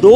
2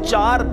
4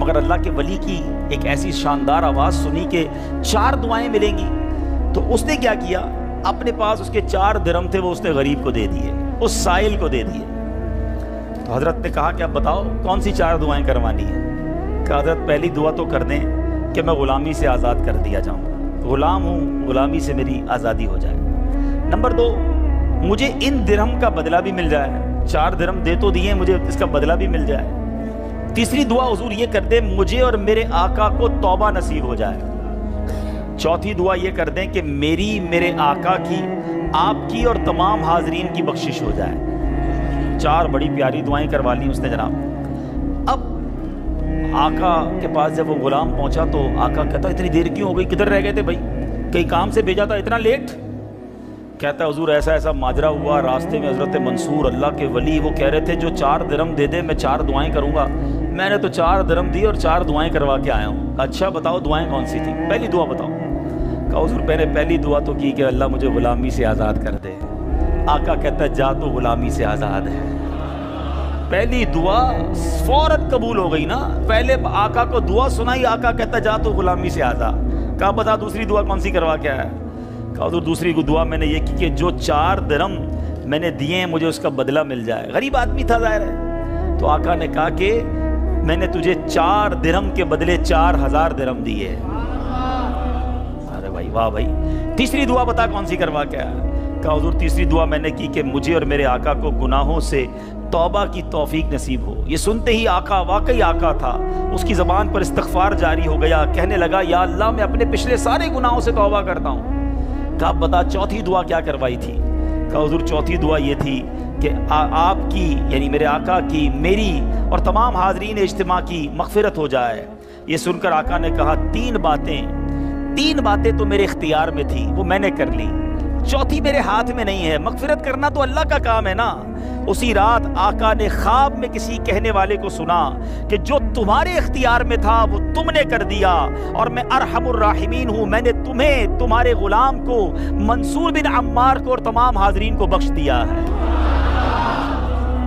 مگر اللہ کے ولی کی ایک ایسی شاندار آواز سنی کہ 4 دعائیں ملیں گی. تو اس نے کیا کیا, اپنے پاس اس کے 4 درہم تھے, وہ اس نے غریب کو دے دیے, اس سائل کو دے دیے. تو حضرت نے کہا کہ اب بتاؤ کون سی 4 دعائیں کروانی ہیں. کہ حضرت پہلی دعا تو کر دیں کہ میں غلامی سے آزاد کر دیا جاؤں, غلام ہوں, غلامی سے میری آزادی ہو جائے. نمبر 2, مجھے ان درہم کا بدلہ بھی مل جائے, 4 درہم دے تو دیے, مجھے اس کا بدلہ بھی مل جائے. تیسری دعا حضور یہ کر دیں مجھے اور میرے آقا کو توبہ نصیب ہو جائے. چوتھی دعا یہ کر دیں کہ میری, میرے آقا کی, آپ کی اور تمام حاضرین کی بخشش ہو جائے. 4 بڑی پیاری دعائیں کروا لی اس نے جناب. اب آقا کے پاس جب وہ غلام پہنچا تو آقا کہتا اتنی دیر کیوں ہو گئی, کدھر رہ گئے تھے بھائی, کئی کام سے بھیجا تھا, اتنا لیٹ. کہتا ہے حضور ایسا ایسا ماجرا ہوا, راستے میں حضرت منصور اللہ کے ولی وہ کہہ رہے تھے جو 4 درہم دے دے میں 4 دعائیں کروں گا. میں نے تو 4 درہم دی اور 4 دعائیں کروا کے آیا ہوں. اچھا بتاؤ دعائیں کون سی تھی, پہلی دعا بتاؤ. کہا حضور میں نے پہلی دعا تو کی کہ اللہ مجھے غلامی سے آزاد کر دے. آقا کہتا ہے جا تو غلامی سے آزاد ہے. پہلی دعا فوراً قبول ہو گئی نا, پہلے آقا کو دعا سنائی, آقا کہتا جا تو غلامی سے آزاد. کہا بتا دوسری دعا کون سی کروا کے آیا. کہا حضور دوسری دعا میں نے یہ کی کہ جو 4 درہم میں نے دیے ہیں مجھے اس کا بدلہ مل جائے. غریب آدمی تھا ظاہر ہے. تو آقا نے کہا کہ میں نے تجھے 4 درہم کے بدلے 4000 درہم دیے. ارے بھائی واہ بھائی. تیسری دعا بتا کون سی کروا کے آیا. کہا حضور تیسری دعا میں نے کی کہ مجھے اور میرے آقا کو گناہوں سے توبہ کی توفیق نصیب ہو. یہ سنتے ہی آقا واقعی آقا تھا, اس کی زبان پر استغفار جاری ہو گیا, کہنے لگا یا اللہ میں اپنے پچھلے سارے گناہوں سے توبہ کرتا ہوں. کہا بتا چوتھی دعا کیا کروائی تھی. کہا حضور چوتھی دعا یہ تھی کہ آپ کی یعنی میرے آقا کی, میری اور تمام حاضرین اجتماع کی مغفرت ہو جائے. یہ سن کر آقا نے کہا 3 باتیں تو میرے اختیار میں تھی, وہ میں نے کر لی, چوتھی میرے ہاتھ میں نہیں ہے. مغفرت کرنا تو اللہ کا کام ہے نا. اسی رات آقا نے خواب میں کسی کہنے والے کو سنا کہ جو تمہارے اختیار میں تھا وہ تم نے کر دیا, اور میں ارحم الراحمین ہوں, میں نے تمہیں, تمہارے غلام کو, منصور بن عمار کو اور تمام حاضرین کو بخش دیا ہے.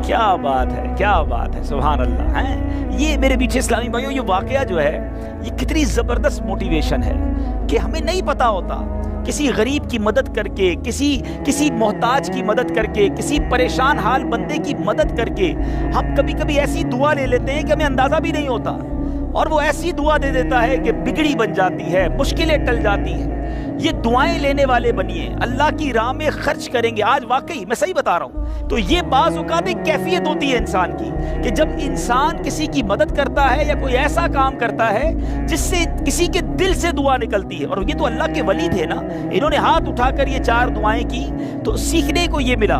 کیا بات ہے, کیا بات ہے, سبحان اللہ ہے. یہ میرے پیچھے اسلامی بھائیوں یہ واقعہ جو ہے یہ کتنی زبردست موٹیویشن ہے کہ ہمیں نہیں پتا ہوتا کسی غریب کی مدد کر کے, کسی محتاج کی مدد کر کے, کسی پریشان حال بندے کی مدد کر کے ہم کبھی کبھی ایسی دعا لے لیتے ہیں کہ ہمیں اندازہ بھی نہیں ہوتا, اور وہ ایسی دعا دے دیتا ہے کہ بگڑی بن جاتی ہے, مشکلیں ٹل جاتی ہیں. یہ دعائیں لینے والے بنیے, اللہ کی راہ میں خرچ کریں گے. آج واقعی میں صحیح بتا رہا ہوں, تو یہ بعض اوقات ایک کیفیت ہوتی ہے انسان کی کہ جب انسان کسی کی مدد کرتا ہے یا کوئی ایسا کام کرتا ہے جس سے کسی کے دل سے دعا نکلتی ہے. اور یہ تو اللہ کے ولی تھے نا, انہوں نے ہاتھ اٹھا کر یہ 4 دعائیں کی. تو سیکھنے کو یہ ملا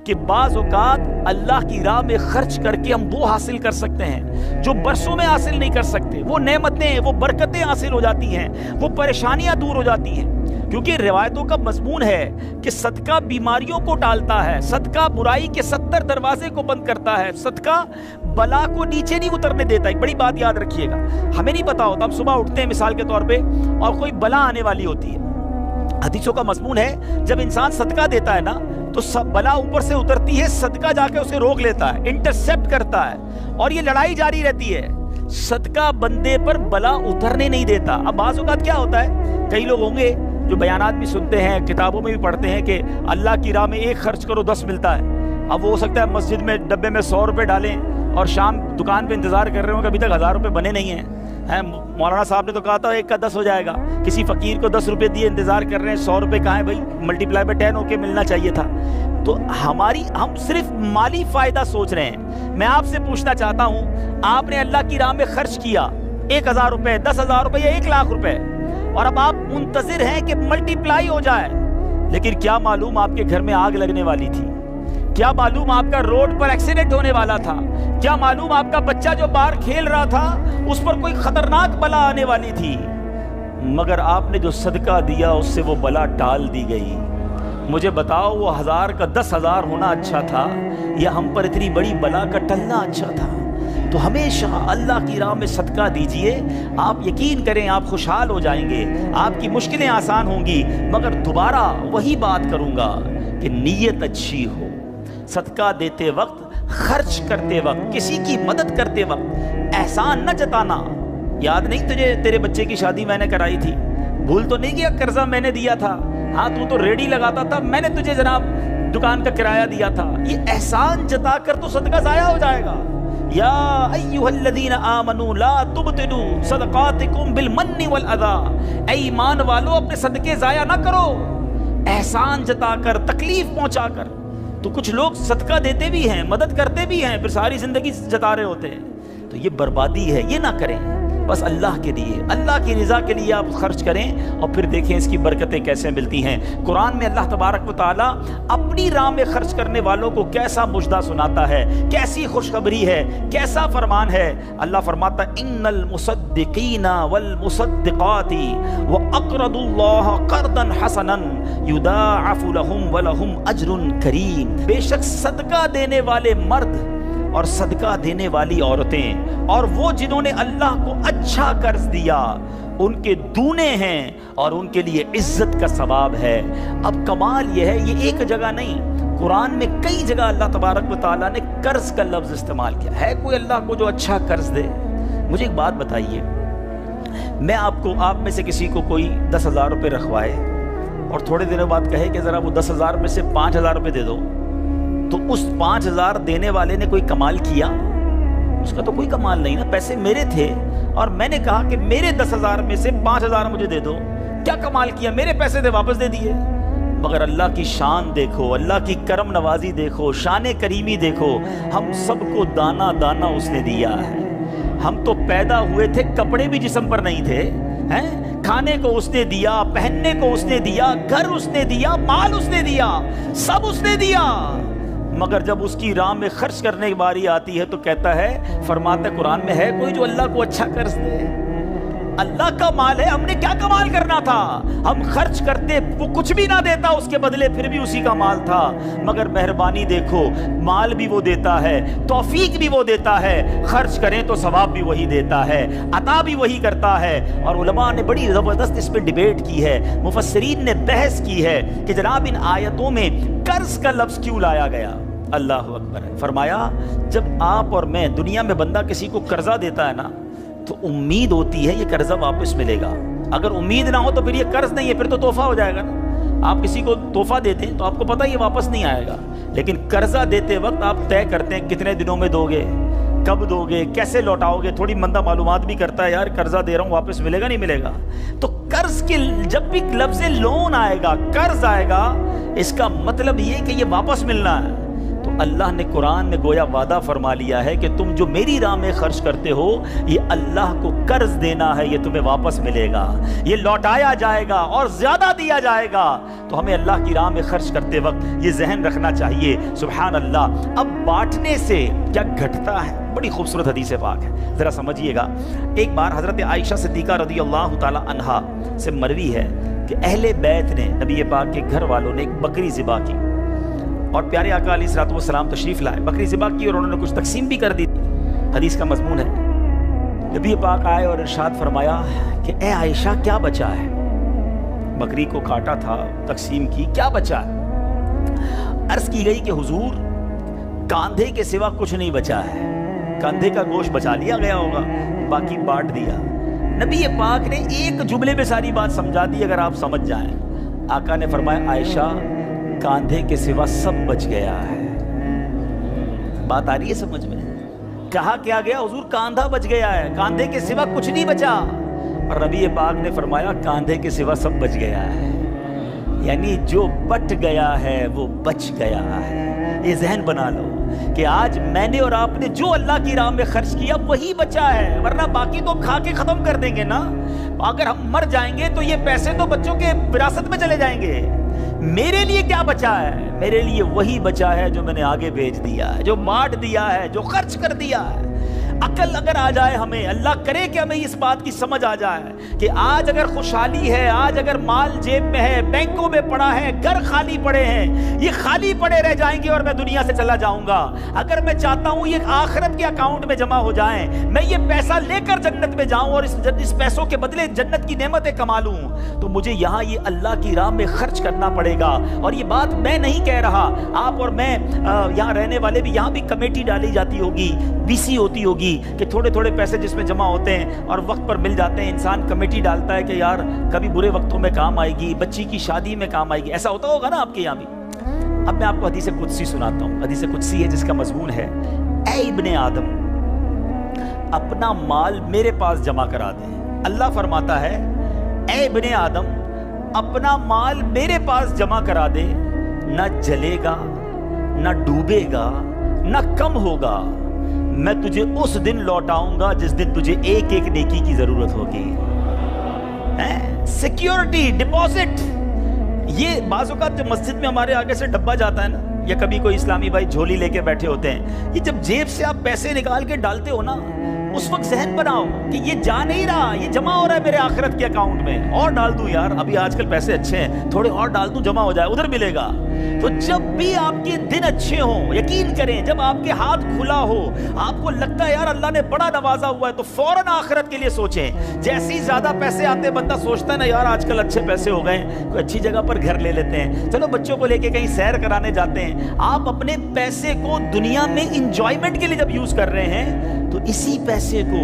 کہ بعض اوقات اللہ کی راہ میں خرچ کر کے ہم وہ حاصل کر سکتے ہیں جو برسوں میں حاصل نہیں کر سکتے. وہ نعمتیں, وہ برکتیں حاصل ہو جاتی ہیں, وہ پریشانیاں دور ہو جاتی ہیں. کیونکہ روایتوں کا مضمون ہے کہ صدقہ بیماریوں کو ٹالتا ہے, صدقہ برائی کے 70 دروازے کو بند کرتا ہے, صدقہ بلا کو نیچے نہیں اترنے دیتا. ایک بڑی بات یاد رکھیے گا, ہمیں نہیں پتا ہوتا, ہم صبح اٹھتے ہیں مثال کے طور پہ اور کوئی بلا آنے والی ہوتی ہے. حدیثوں کا مضمون ہے جب انسان صدقہ دیتا ہے نا تو بلا اوپر سے اترتی ہے, صدقہ جا کے اسے روک لیتا ہے, انٹرسیپٹ کرتا ہے, اور یہ لڑائی جاری رہتی ہے. صدقہ بندے پر بلا اترنے نہیں دیتا. اب بعض اوقات کیا ہوتا ہے, کئی لوگ ہوں گے جو بیانات بھی سنتے ہیں, کتابوں میں بھی پڑھتے ہیں کہ اللہ کی راہ میں 1 خرچ کرو 10 ملتا ہے. اب وہ ہو سکتا ہے مسجد میں ڈبے میں 100 روپے ڈالیں اور شام دکان پہ انتظار کر رہے ہوں کہ ابھی تک 1000 روپے بنے نہیں ہیں. مولانا صاحب نے تو کہا تھا 1 کا 10 ہو جائے گا. کسی فقیر کو 10 روپے دیے, انتظار کر رہے ہیں, 100 روپے کہاں ہے بھائی, ملٹی پلائی بائی 10 ہو کے ملنا چاہیے تھا. تو ہم صرف مالی فائدہ سوچ رہے ہیں. میں آپ سے پوچھنا چاہتا ہوں, آپ نے اللہ کی راہ میں خرچ کیا 1000 روپے, 10,000 روپے یا 1 لاکھ روپے, اور اب آپ منتظر ہیں کہ ملٹی پلائی ہو جائے, لیکن کیا معلوم آپ کے گھر میں آگ لگنے والی تھی, کیا معلوم آپ کا روڈ پر ایکسیڈنٹ ہونے والا تھا, کیا معلوم آپ کا بچہ جو باہر کھیل رہا تھا اس پر کوئی خطرناک بلا آنے والی تھی, مگر آپ نے جو صدقہ دیا اس سے وہ بلا ٹال دی گئی. مجھے بتاؤ وہ 1000 کا 10,000 ہونا اچھا تھا یا ہم پر اتنی بڑی بلا کا ٹلنا اچھا تھا؟ تو ہمیشہ اللہ کی راہ میں صدقہ دیجئے, آپ یقین کریں آپ خوشحال ہو جائیں گے, آپ کی مشکلیں آسان ہوں گی. مگر دوبارہ وہی بات کروں گا کہ نیت اچھی ہو. صدقہ دیتے وقت, خرچ کرتے وقت, کسی کی مدد کرتے وقت احسان نہ جتانا, یاد نہیں تجھے تیرے بچے کی شادی میں نے کرائی تھی؟ بھول تو نہیں گیا قرضہ میں نے دیا تھا؟ ہاں تو ریڈی لگاتا تھا، میں نے تجھے جناب دکان کا کرایہ دیا تھا۔ یہ احسان جتا کر تو صدقہ ضائع ہو جائے گا۔ یا ایھا الذین آمنوا لا تبطلوا صدقاتکم بالمن والاذی، اے ایمان والو اپنے صدقے ضائع نہ کرو احسان جتا کر، تکلیف پہنچا کر۔ تو کچھ لوگ صدقہ دیتے بھی ہیں، مدد کرتے بھی ہیں، پھر ساری زندگی جتا رہے ہوتے ہیں، تو یہ بربادی ہے، یہ نہ کریں۔ بس اللہ کے لیے، اللہ کی رضا کے لیے آپ خرچ کریں، اور پھر دیکھیں اس کی برکتیں کیسے ملتی ہیں۔ قرآن میں اللہ تبارک و تعالیٰ اپنی راہ میں خرچ کرنے والوں کو کیسا مجدہ سناتا ہے، کیسی خوشخبری ہے، کیسا فرمان ہے۔ اللہ فرماتا ہے ان المصدقین والمصدقات واقرضوا اللہ قرضا حسنا یضاعف لهم ولهم اجر کریم، بے شک صدقہ دینے والے مرد اور صدقہ دینے والی عورتیں اور وہ جنہوں نے اللہ کو اچھا قرض دیا، ان کے دونے ہیں اور ان کے لیے عزت کا ثواب ہے۔ اب کمال یہ ہے، یہ ایک جگہ نہیں، قرآن میں کئی جگہ اللہ تبارک و تعالیٰ نے قرض کا لفظ استعمال کیا ہے۔ کوئی اللہ کو جو اچھا قرض دے؟ مجھے ایک بات بتائیے، میں آپ میں سے کسی کو کوئی 10,000 روپے رکھوائے اور تھوڑے دنوں بعد کہے کہ ذرا وہ 10,000 میں سے 5,000 روپے دے دو، تو اس 5,000 دینے والے نے کوئی کمال کیا؟ اس کا تو کوئی کمال نہیں نا، پیسے میرے تھے اور میں نے کہا کہ میرے 10,000 میں سے 5,000 مجھے دے دو، کیا کمال کیا؟ میرے پیسے تھے، واپس دے دیے۔ مگر اللہ کی شان دیکھو، اللہ کی کرم نوازی دیکھو، شان کریمی دیکھو، ہم سب کو دانا دانا اس نے دیا ہے۔ ہم تو پیدا ہوئے تھے، کپڑے بھی جسم پر نہیں تھے، کھانے کو اس نے دیا، پہننے کو اس نے دیا، گھر اس نے دیا، مال اس نے دیا، سب اس نے دیا، مگر جب اس کی راہ میں خرچ کرنے کی باری آتی ہے تو کہتا ہے، فرماتا ہے قرآن میں ہے کوئی جو اللہ کو اچھا قرض دے؟ اللہ کا مال ہے، ہم نے کیا کمال کرنا تھا؟ ہم خرچ کرتے، وہ کچھ بھی نہ دیتا اس کے بدلے، پھر بھی اسی کا مال تھا۔ مگر مہربانی دیکھو، مال بھی وہ دیتا ہے، توفیق بھی وہ دیتا ہے، خرچ کریں تو ثواب بھی وہی دیتا ہے، عطا بھی وہی کرتا ہے۔ اور علماء نے بڑی زبردست اس پہ ڈیبیٹ کی ہے، مفسرین نے بحث کی ہے کہ جناب ان آیتوں میں قرض کا لفظ کیوں لایا گیا؟ اللہ اکبر۔ فرمایا جب آپ اور میں، دنیا میں بندہ کسی کو قرضہ دیتا ہے نا تو امید ہوتی ہے یہ قرضہ واپس ملے گا۔ اگر امید نہ ہو تو پھر یہ قرض نہیں ہے، پھر تو تحفہ ہو جائے گا نا۔ آپ کسی کو تحفہ دیتے ہیں تو آپ کو پتہ یہ واپس نہیں آئے گا، لیکن قرضہ دیتے وقت آپ طے کرتے ہیں کتنے دنوں میں دو گے، کب دو گے، کیسے لوٹاؤ گے، تھوڑی بندہ معلومات بھی کرتا ہے، یار قرضہ دے رہا ہوں واپس ملے گا نہیں ملے گا۔ تو قرض کے جب بھی لفظ لون آئے گا، قرض آئے گا، اس کا مطلب یہ کہ یہ واپس ملنا ہے۔ تو اللہ نے قرآن میں گویا وعدہ فرما لیا ہے کہ تم جو میری راہ میں خرچ کرتے ہو، یہ اللہ کو قرض دینا ہے، یہ تمہیں واپس ملے گا، یہ لوٹایا جائے گا اور زیادہ دیا جائے گا۔ تو ہمیں اللہ کی راہ میں خرچ کرتے وقت یہ ذہن رکھنا چاہیے۔ سبحان اللہ۔ اب بانٹنے سے کیا گھٹتا ہے؟ بڑی خوبصورت حدیث پاک ہے، ذرا سمجھیے گا۔ ایک بار حضرت عائشہ صدیقہ رضی اللہ تعالی عنہا سے مروی ہے کہ اہل بیت نے، نبی پاک کے گھر والوں نے ایک بکری ذبح کی اور پیارے آقا علیہ الصلوۃ والسلام تشریف لائے، بکری ذبح کی اور انہوں نے کچھ تقسیم بھی کر دی۔ حدیث کا مضمون ہے، نبی پاک آئے اور ارشاد فرمایا کہ اے عائشہ کیا بچا ہے؟ بکری کو کاٹا تھا، تقسیم کی، کیا بچا ہے؟ عرض کی گئی کہ حضور کاندھے کے سوا کچھ نہیں بچا ہے، کاندھے کا گوشت بچا لیا گیا ہوگا، باقی بانٹ دیا۔ نبی پاک نے ایک جملے میں ساری بات سمجھا دی، اگر آپ سمجھ جائیں۔ آقا نے فرمایا عائشہ کاندھے کے سوا سب بچ گیا ہے۔ بات آ رہی ہے سمجھ میں؟ کہا کیا گیا؟ حضور کاندھا بچ گیا ہے، کاندھے کے سوا کچھ نہیں بچا، اور نبی پاک نے فرمایا کاندھے کے سوا سب بچ گیا ہے، یعنی جو بٹ گیا ہے وہ بچ گیا ہے۔ یہ ذہن بنا لو کہ آج میں نے اور آپ نے جو اللہ کی راہ میں خرچ کیا وہی بچا ہے، ورنہ باقی تو کھا کے ختم کر دیں گے نا۔ اگر ہم مر جائیں گے تو یہ پیسے تو بچوں کے وراثت میں چلے جائیں گے۔ میرے لیے کیا بچا ہے؟ میرے لیے وہی بچا ہے جو میں نے آگے بھیج دیا ہے، جو بانٹ دیا ہے، جو خرچ کر دیا ہے۔ عقل اگر آ جائے ہمیں، اللہ کرے کہ ہمیں اس بات کی سمجھ آ جائے کہ آج اگر خوشحالی ہے، آج اگر مال جیب میں ہے، بینکوں میں پڑا ہے، گھر خالی پڑے ہیں، یہ خالی پڑے رہ جائیں گے اور میں دنیا سے چلا جاؤں گا۔ اگر میں چاہتا ہوں یہ آخرت کے اکاؤنٹ میں جمع ہو جائیں، میں یہ پیسہ لے کر جنت میں جاؤں اور اس پیسوں کے بدلے جنت کی نعمتیں کما لوں، تو مجھے یہاں یہ اللہ کی راہ میں خرچ کرنا پڑے گا۔ اور یہ بات میں نہیں کہہ رہا، آپ اور میں یہاں رہنے والے بھی، یہاں بھی کمیٹی ڈالی جاتی ہوگی، BC ہوتی ہوگی، زندگی کہ تھوڑے تھوڑے پیسے جس میں جمع ہوتے ہیں اور وقت پر مل جاتے ہیں، انسان کمیٹی ڈالتا ہے کہ یار کبھی برے وقتوں میں کام آئے گی، بچی کی شادی میں کام آئے گی. ایسا ہوتا ہوگا نا آپ کے یہاں بھی. اب میں آپ کو حدیث قدسی سناتا ہوں. حدیث قدسی ہے جس کا مضمون ہے، اے ابن آدم اپنا مال میرے پاس جمع کرا دے. اللہ فرماتا ہے اے ابن آدم اپنا مال میرے پاس جمع کرا دے، نہ جلے گا نہ ڈوبے گا نہ کم ہوگا. میں تجھے اس دن لوٹاؤں گا جس دن تجھے ایک ایک نیکی کی ضرورت ہوگی. Security deposit. یہ بعض اوقات جو مسجد میں ہمارے آگے سے ڈبہ جاتا ہے نا، یا کبھی کوئی اسلامی بھائی جھولی لے کے بیٹھے ہوتے ہیں، یہ جب جیب سے آپ پیسے نکال کے ڈالتے ہو نا، اس وقت ذہن بناؤ کہ یہ جا نہیں رہا، یہ جمع ہو رہا ہے میرے آخرت کے اکاؤنٹ میں. اور ڈال دوں یار، ابھی آج کل پیسے اچھے ہیں، تھوڑے اور ڈال دوں جمع ہو جائے، ادھر ملے گا. تو جب بھی آپ کے دن اچھے ہوں، یقین کریں جب آپ کے ہاتھ کھلا ہو، آپ کو لگتا ہے یار اللہ نے بڑا نوازا ہوا ہے، تو فوراً آخرت کے لیے سوچیں. جیسے ہی زیادہ پیسے آتے بندہ سوچتا ہے نا یار آج کل اچھے پیسے ہو گئے، کوئی اچھی جگہ پر گھر لے لیتے ہیں، چلو بچوں کو لے کے کہیں سیر کرانے جاتے ہیں. آپ اپنے پیسے کو دنیا میں انجوائمنٹ کے لیے جب یوز کر رہے ہیں تو اسی پیسے کو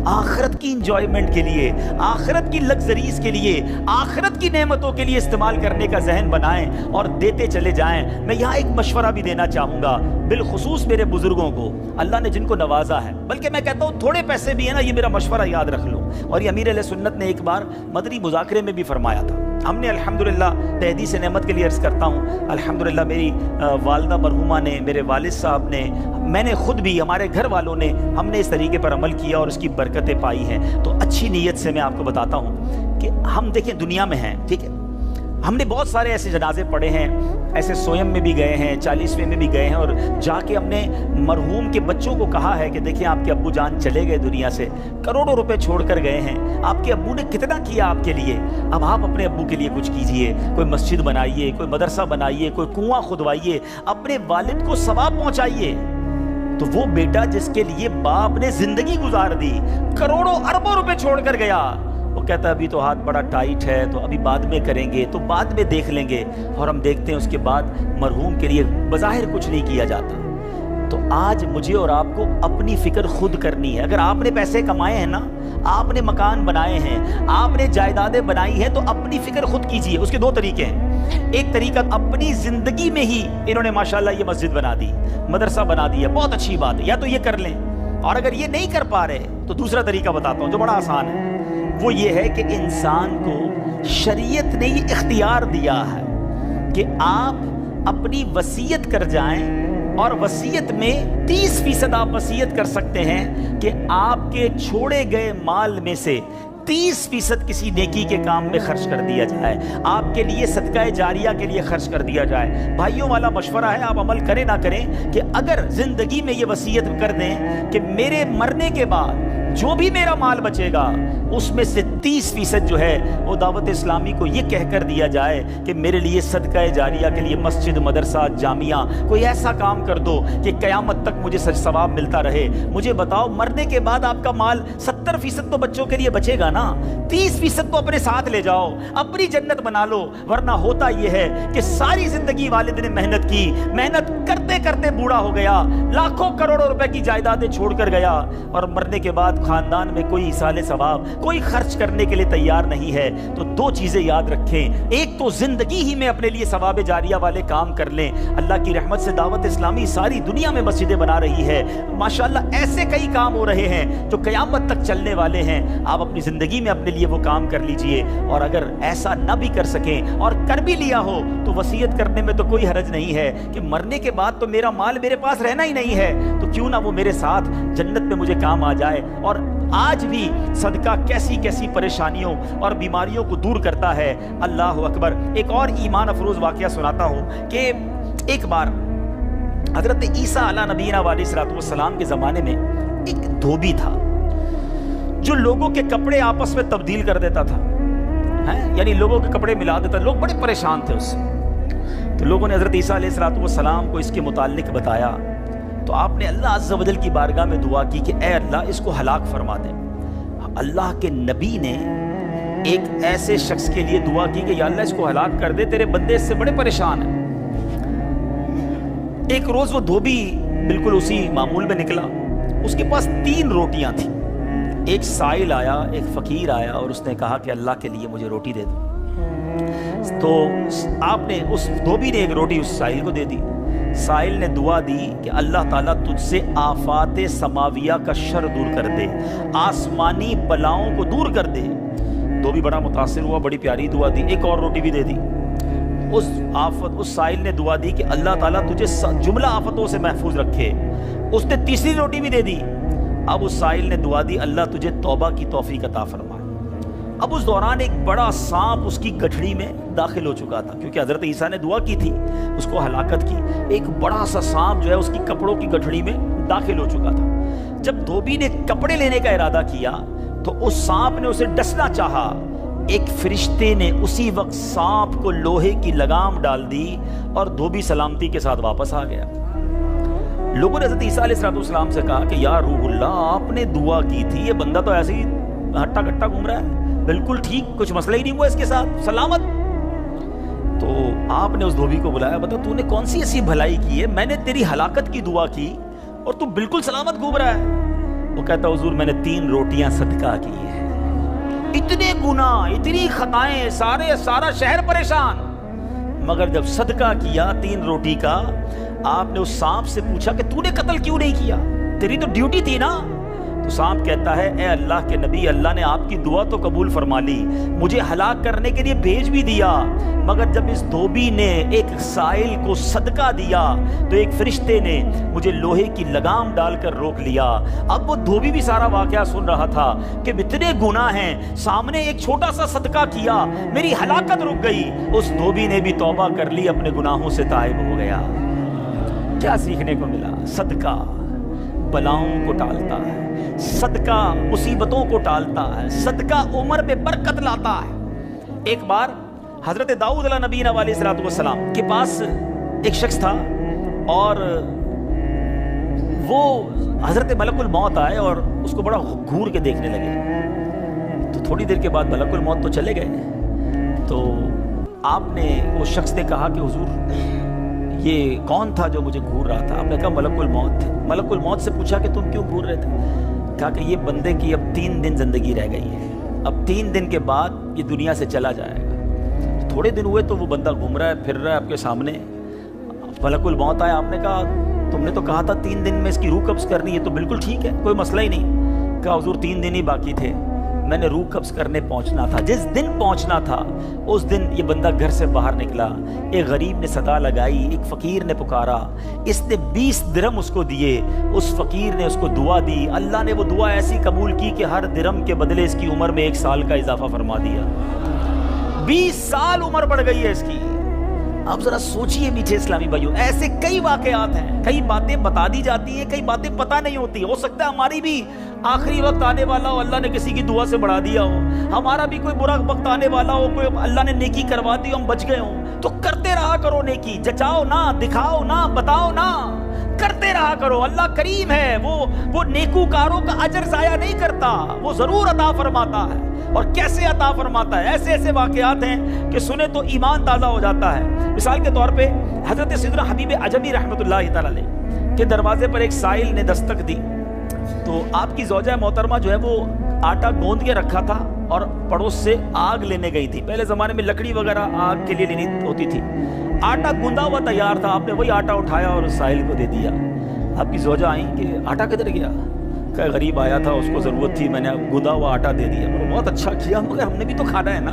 آخرت کی انجوائمنٹ کے لیے، آخرت کی لگژریز کے لیے، آخرت کی نعمتوں کے لیے استعمال کرنے کا ذہن بنائیں اور دیتے چلے جائیں. میں یہاں ایک مشورہ بھی دینا چاہوں گا، بالخصوص میرے بزرگوں کو، اللہ نے جن کو نوازا ہے، بلکہ میں کہتا ہوں تھوڑے پیسے بھی ہیں نا، یہ میرا مشورہ یاد رکھ لو. اور یہ امیر علیہ سنت نے ایک بار مدنی مذاکرے میں بھی فرمایا تھا. ہم نے الحمدللہ تحدیث نعمت کے لیے عرض کرتا ہوں، الحمدللہ میری والدہ مرحومہ نے، میرے والد صاحب نے، میں نے خود بھی، ہمارے گھر والوں نے، ہم نے اس طریقے پر عمل کیا اور اس کی برکتیں پائی ہیں. تو اچھی نیت سے میں آپ کو بتاتا ہوں کہ ہم دیکھیں دنیا میں ہیں، ٹھیک ہے، ہم نے بہت سارے ایسے جنازے پڑھے ہیں، ایسے سویم میں بھی گئے ہیں، 40ویں میں بھی گئے ہیں، اور جا کے ہم نے مرحوم کے بچوں کو کہا ہے کہ دیکھیں آپ کے ابو جان چلے گئے دنیا سے، کروڑوں روپے چھوڑ کر گئے ہیں، آپ کے ابو نے کتنا کیا آپ کے لیے، اب آپ اپنے ابو کے لیے کچھ کیجئے، کوئی مسجد بنائیے، کوئی مدرسہ بنائیے، کوئی کنواں کھدوائیے، اپنے والد کو ثواب پہنچائیے. تو وہ بیٹا جس کے لیے باپ نے زندگی گزار دی، کروڑوں اربوں روپے چھوڑ کر گیا، وہ کہتا ہے ابھی تو ہاتھ بڑا ٹائٹ ہے، تو ابھی بعد میں کریں گے، تو بعد میں دیکھ لیں گے. اور ہم دیکھتے ہیں اس کے بعد مرحوم کے لیے بظاہر کچھ نہیں کیا جاتا. تو آج مجھے اور آپ کو اپنی فکر خود کرنی ہے. اگر آپ نے پیسے کمائے ہیں نا، آپ نے مکان بنائے ہیں، آپ نے جائیدادیں بنائی ہیں، تو اپنی فکر خود کیجئے. اس کے دو طریقے ہیں. ایک طریقہ اپنی زندگی میں ہی انہوں نے ماشاءاللہ یہ مسجد بنا دی، مدرسہ بنا دیا، بہت اچھی بات ہے، یا تو یہ کر لیں. اور اگر یہ نہیں کر پا رہے تو دوسرا طریقہ بتاتا ہوں جو بڑا آسان ہے. وہ یہ ہے کہ انسان کو شریعت نے یہ اختیار دیا ہے کہ آپ اپنی وصیت کر جائیں، اور وصیت میں 30% آپ وصیت کر سکتے ہیں کہ آپ کے چھوڑے گئے مال میں سے 30% کسی نیکی کے کام میں خرچ کر دیا جائے، آپ کے لیے صدقہ جاریہ کے لیے خرچ کر دیا جائے. بھائیوں والا مشورہ ہے، آپ عمل کریں نہ کریں، کہ اگر زندگی میں یہ وصیت کر دیں کہ میرے مرنے کے بعد جو بھی میرا مال بچے گا اس میں سے 30% جو ہے وہ دعوت اسلامی کو یہ کہہ کر دیا جائے کہ میرے لیے صدقہ جاریہ کے لیے مسجد، مدرسہ، جامعہ، کوئی ایسا کام کر دو کہ قیامت تک مجھے ثواب ملتا رہے. مجھے بتاؤ مرنے کے بعد آپ کا مال 70% تو بچوں کے لیے بچے گا نا، 30% تو اپنے ساتھ لے جاؤ، اپنی جنت بنا لو. ورنہ ہوتا یہ ہے کہ ساری زندگی والد نے محنت کی، محنت کرتے کرتے بوڑھا ہو گیا، لاکھوں کروڑوں روپے کی جائیدادیں چھوڑ کر گیا، اور مرنے کے بعد خاندان میں کوئی ایصال ثواب، کوئی خرچ کرنے کے لیے تیار نہیں ہے. تو دو چیزیں یاد رکھیں، ایک تو زندگی ہی میں اپنے لیے ثواب جاریہ والے کام کر لیں. اللہ کی رحمت سے دعوت اسلامی ساری دنیا میں مسجدیں بنا رہی ہے، ماشاءاللہ ایسے کئی کام ہو رہے ہیں جو قیامت تک چلنے والے ہیں. آپ اپنی زندگی میں اپنے لیے وہ کام کر لیجئے. اور اگر ایسا نہ بھی کر سکیں اور کر بھی لیا ہو تو وصیت کرنے میں تو کوئی حرج نہیں ہے کہ مرنے کے بعد تو میرا مال میرے پاس رہنا ہی نہیں ہے، تو کیوں نہ وہ میرے ساتھ جنت میں مجھے کام آ جائے. اور آج بھی صدقہ کیسی کیسی پریشانیوں اور بیماریوں کو دور کرتا ہے. اللہ اکبر. ایک اور ایمان افروز واقعہ سناتا ہوں کہ ایک بار حضرت عیسیٰ علیہ نبینا علیہ السلام کے زمانے میں ایک دھوبی تھا جو لوگوں کے کپڑے آپس میں تبدیل کر دیتا تھا، یعنی لوگوں کے کپڑے ملا دیتا. لوگ بڑے پریشان تھے اس سے. تو لوگوں نے حضرت عیسیٰ علیہ السلام کو اس کے متعلق بتایا. تو آپ نے اللہ عز و جل کی بارگاہ میں دعا کی کہ اے اللہ اس کو ہلاک فرما دے. اللہ کے نبی نے ایک ایسے شخص کے لیے دعا کی کہ یا اللہ اس کو ہلاک کر دے، تیرے بندے اس سے بڑے پریشان ہیں. ایک روز وہ دھوبی بالکل اسی معمول میں نکلا، اس کے پاس 3 روٹیاں تھیں. ایک سائل آیا, ایک فقیر آیا اور اس نے کہا کہ اللہ کے لیے مجھے روٹی دے دو. تو آپ نے اس دھوبی نے ایک روٹی اس سائل کو دے دی. سائل نے دعا دی کہ اللہ تعالیٰ تجھ سے آفات سماویہ کا شر دور کر دے, آسمانی بلاؤں کو دور کر دے. دھوبی بڑا متاثر ہوا, بڑی پیاری دعا دی, ایک اور روٹی بھی دے دی. اس سائل نے دعا دی کہ اللہ تعالیٰ تجھے جملہ آفتوں سے محفوظ رکھے. اس نے تیسری روٹی بھی دے دی. اب اس سائل نے دعا دی اللہ تجھے توبہ کی توفیق عطا فرمائے. اب اس دوران ایک بڑا سانپ اس کی گٹھڑی میں داخل ہو چکا تھا, کیونکہ حضرت عیسیٰ نے دعا کی تھی اس کو ہلاکت کی. ایک بڑا سا سانپ جو ہے اس کی کپڑوں کی گٹھڑی میں داخل ہو چکا تھا. جب دھوبی نے کپڑے لینے کا ارادہ کیا تو اس سانپ نے اسے ڈسنا چاہا. ایک فرشتے نے اسی وقت سانپ کو لوہے کی لگام ڈال دی اور دھوبی سلامتی کے ساتھ واپس آ گیا. لوگوں نے حضرت عیسیٰ علیہ السلام سے کہا کہ یا روح اللہ, آپ نے دعا کی تھی, یہ بندہ تو ایسے ہی ہٹا کٹا گھوم رہا ہے, بالکل ٹھیک, کچھ مسئلہ ہی نہیں ہوا اس کے ساتھ, سلامت. تو آپ نے اس دھوبی کو بلایا, بتا تو نے کون سی ایسی بھلائی کی ہے, میں نے تیری ہلاکت کی دعا کی اور تو بالکل سلامت گھوم رہا ہے. وہ کہتا حضور میں نے 3 روٹیاں صدقہ کی ہیں, اتنے گناہ, اتنی خطائیں, سارا شہر پریشان, مگر جب صدقہ کیا 3 روٹی کا, آپ نے اس سانپ سے پوچھا کہ تو نے قتل کیوں نہیں کیا, تیری تو ڈیوٹی تھی نا. تو سانپ کہتا ہے اے اللہ کے نبی, اللہ نے آپ کی دعا تو قبول فرما لی, مجھے ہلاک کرنے کے لیے بھیج بھی دیا, مگر جب اس دھوبی نے ایک سائل کو صدقہ دیا تو ایک فرشتے نے مجھے لوہے کی لگام ڈال کر روک لیا. اب وہ دھوبی بھی سارا واقعہ سن رہا تھا کہ اتنے گناہ ہیں, سامنے ایک چھوٹا سا صدقہ کیا, میری ہلاکت رک گئی. اس دھوبی نے بھی توبہ کر لی, اپنے گناہوں سے تائب ہو گیا. کیا سیکھنے کو ملا؟ صدقہ بلاؤں کو ٹالتا ہے, صدقہ مصیبتوں کو ٹالتا ہے, صدقہ عمر میں برکت لاتا ہے. ایک بار حضرت داؤد علیہ نبینا علیہ السلام کے پاس ایک شخص تھا اور وہ حضرت ملک الموت آئے اور اس کو بڑا گھور کے دیکھنے لگے. تو تھوڑی دیر کے بعد ملک الموت تو چلے گئے. تو آپ نے اس شخص نے کہا کہ حضور یہ کون تھا جو مجھے گھور رہا تھا؟ آپ نے کہا ملک الموت تھے. ملک الموت سے پوچھا کہ تم کیوں گھور رہے تھے؟ کہا کہ یہ بندے کی اب 3 دن زندگی رہ گئی ہے, اب 3 دن کے بعد یہ دنیا سے چلا جائے گا. تھوڑے دن ہوئے تو وہ بندہ گھوم رہا ہے, پھر رہا ہے آپ کے سامنے. ملک الموت آیا, آپ نے کہا تم نے تو کہا تھا 3 دن میں اس کی روح قبض کرنی ہے, تو بالکل ٹھیک ہے, کوئی مسئلہ ہی نہیں. کہا حضور 3 دن ہی باقی تھے, میں نے روح قبض کرنے پہنچنا تھا. جس دن پہنچنا تھا اس دن یہ بندہ گھر سے باہر نکلا. ایک غریب نے صدا لگائی, ایک فقیر نے پکارا, اس نے 20 درہم اس کو دیے. اس فقیر نے اس کو دعا دی, اللہ نے وہ دعا ایسی قبول کی کہ ہر درہم کے بدلے اس کی عمر میں 1 سال کا اضافہ فرما دیا. 20 سال عمر بڑھ گئی ہے اس کی. اب ذرا سوچئے میٹھے اسلامی بھائیوں, ایسے کئی واقعات ہیں, کئی باتیں بتا دی جاتی ہیں, کئی باتیں پتہ نہیں ہوتی. ہو سکتا ہے ہماری بھی آخری وقت آنے والا ہو, اللہ نے کسی کی دعا سے بڑھا دیا ہو, ہمارا بھی کوئی برا وقت آنے والا ہو, کوئی اللہ نے نیکی کروا دی, ہم بچ گئے ہوں. تو کرتے رہا کرو نیکی, جچاؤ نہ, دکھاؤ نہ, بتاؤ نہ, کرتے رہا کرو. اللہ کریم ہے, وہ نیکوکاروں کا اجر ضائع نہیں کرتا, وہ ضرور عطا فرماتا ہے. اور کیسے عطا فرماتا ہے؟ ایسے واقعات ہیں کہ سنے تو ایمان تازہ ہو جاتا ہے. مثال کے طور پہ حضرت سیدنا حبیب عجمی رحمۃ اللہ تعالی علیہ کے دروازے پر ایک سائل نے دستک دی. تو آپ کی زوجہ محترمہ جو ہے وہ آٹا گوندھ کے رکھا تھا اور پڑوس سے آگ لینے گئی تھی. پہلے زمانے میں لکڑی وغیرہ آگ کے لیے لینی ہوتی تھی. آٹا گوندا ہوا تیار تھا, آپ نے وہی آٹا اٹھایا اور سائل کو دے دیا. آپ کی زوجہ آئیں کہ آٹا کدھر گیا؟ کہ غریب آیا تھا, اس کو ضرورت تھی, میں نے گوندا ہوا آٹا دے دیا. بہت اچھا کیا, مگر ہم نے بھی تو کھانا ہے نا.